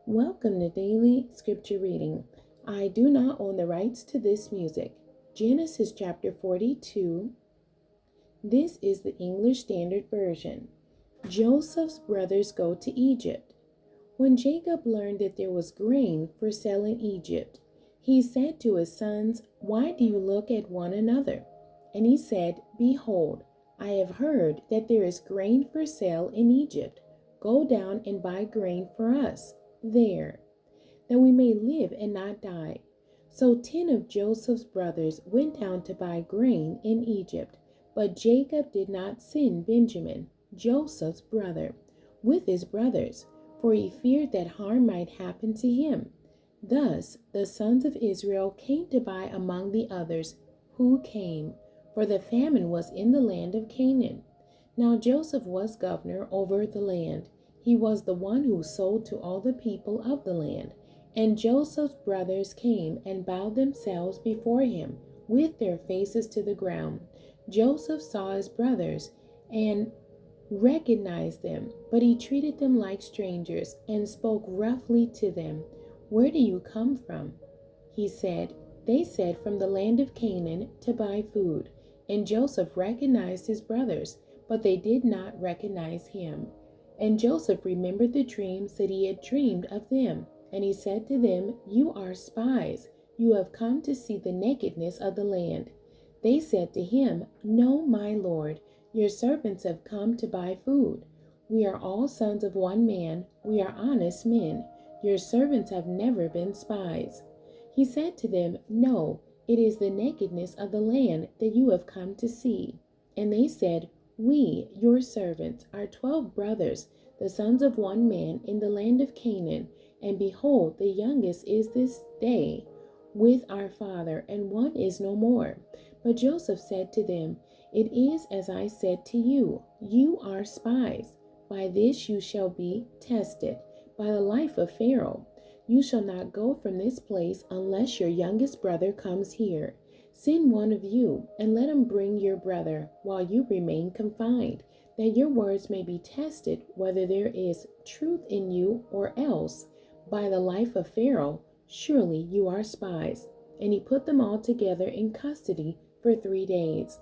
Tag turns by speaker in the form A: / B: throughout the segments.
A: Welcome to Daily Scripture Reading. I do not own the rights to this music. Genesis chapter 42. This is the English Standard Version. Joseph's brothers go to Egypt. When Jacob learned that there was grain for sale in Egypt, he said to his sons, "Why do you look at one another?" And he said, "Behold, I have heard that there is grain for sale in Egypt. Go down and buy grain for us there, that we may live and not die." So 10 of Joseph's brothers went down to buy grain in Egypt. But Jacob did not send Benjamin, Joseph's brother, with his brothers, for he feared that harm might happen to him. Thus the sons of Israel came to buy among the others who came, for the famine was in the land of Canaan. Now Joseph was governor over the land. He was the one who sold to all the people of the land. And Joseph's brothers came and bowed themselves before him with their faces to the ground. Joseph saw his brothers and recognized them, but he treated them like strangers and spoke roughly to them. "Where do you come from?" he said. They said, "From the land of Canaan to buy food." And Joseph recognized his brothers, but they did not recognize him. And Joseph remembered the dreams that he had dreamed of them. And he said to them, "You are spies. You have come to see the nakedness of the land." They said to him, "No, my lord, your servants have come to buy food. We are all sons of one man. We are honest men. Your servants have never been spies." He said to them, "No, it is the nakedness of the land that you have come to see." And they said, "We, your servants, are 12 brothers, the sons of one man in the land of Canaan. And behold, the youngest is this day with our father, and one is no more." But Joseph said to them, "It is as I said to you. You are spies. By this you shall be tested. By the life of Pharaoh, you shall not go from this place unless your youngest brother comes here. Send one of you, and let him bring your brother while you remain confined, that your words may be tested whether there is truth in you, or else, by the life of Pharaoh, surely you are spies." And he put them all together in custody for 3 days.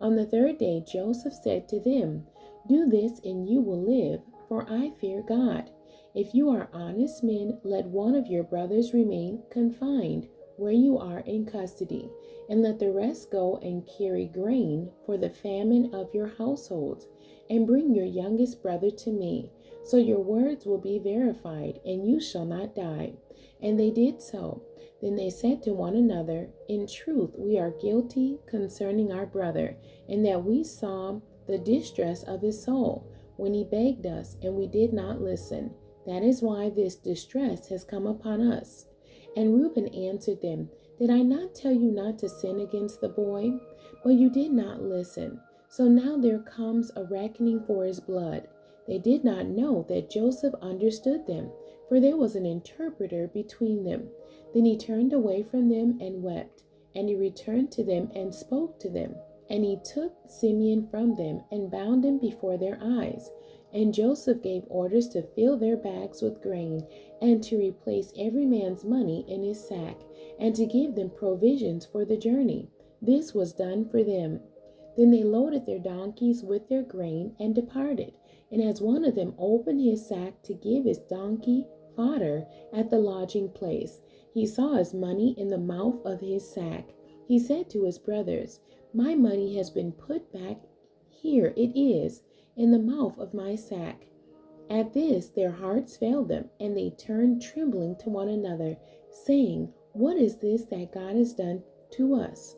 A: On the 3rd day Joseph said to them, "Do this and you will live, for I fear God. If you are honest men, let one of your brothers remain confined where you are in custody, and let the rest go and carry grain for the famine of your households, and bring your youngest brother to me. So your words will be verified, and you shall not die." And they did so. Then they said to one another, "In truth, we are guilty concerning our brother, in that we saw the distress of his soul when he begged us, and we did not listen. That is why this distress has come upon us." And Reuben answered them, "Did I not tell you not to sin against the boy? But you did not listen. So now there comes a reckoning for his blood." They did not know that Joseph understood them, for there was an interpreter between them. Then he turned away from them and wept. And he returned to them and spoke to them. And he took Simeon from them and bound him before their eyes. And Joseph gave orders to fill their bags with grain, and to replace every man's money in his sack, and to give them provisions for the journey. This was done for them. Then they loaded their donkeys with their grain and departed. And as one of them opened his sack to give his donkey fodder at the lodging place, he saw his money in the mouth of his sack. He said to his brothers, "My money has been put back. Here it is, in the mouth of my sack." At this their hearts failed them, and they turned trembling to one another, saying, "What is this that God has done to us?"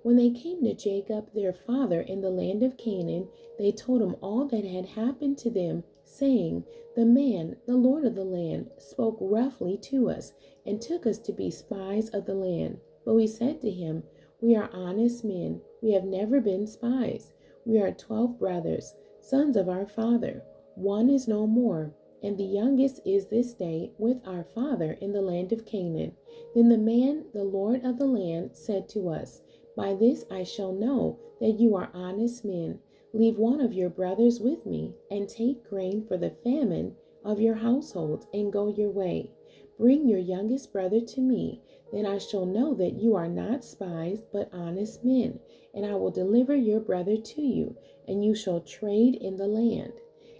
A: When they came to Jacob their father in the land of Canaan, they told him all that had happened to them, saying, "The man, the lord of the land, spoke roughly to us, and took us to be spies of the land. But we said to him, 'We are honest men. We have never been spies. We are 12 brothers, sons of our father. One is no more, and the youngest is this day with our father in the land of Canaan.' Then the man, the lord of the land, said to us, 'By this I shall know that you are honest men. Leave one of your brothers with me, and take grain for the famine of your households and go your way. Bring your youngest brother to me, then I shall know that you are not spies, but honest men, and I will deliver your brother to you, and you shall trade in the land.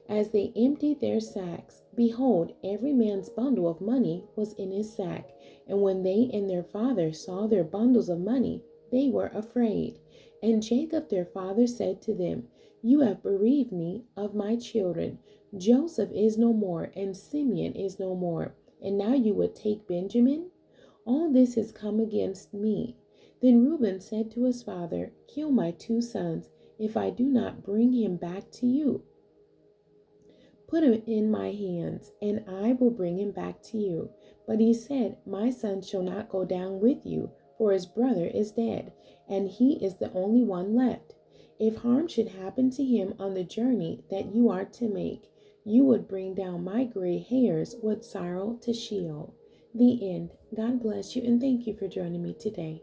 A: As they emptied their sacks, behold, every man's bundle of money was in his sack. And when they and their father saw their bundles of money, they were afraid. And Jacob their father said to them, You have bereaved me of my children. Joseph is no more, and Simeon is no more. And now you would take Benjamin? All this has come against me. Then Reuben said to his father, Kill my two sons, if I do not bring him back to you. Put him in my hands, and I will bring him back to you. But he said, My son shall not go down with you, for his brother is dead, and he is the only one left. If harm should happen to him on the journey that you are to make, you would bring down my gray hairs with sorrow to Sheol. The end. God bless you, and thank you for joining me today.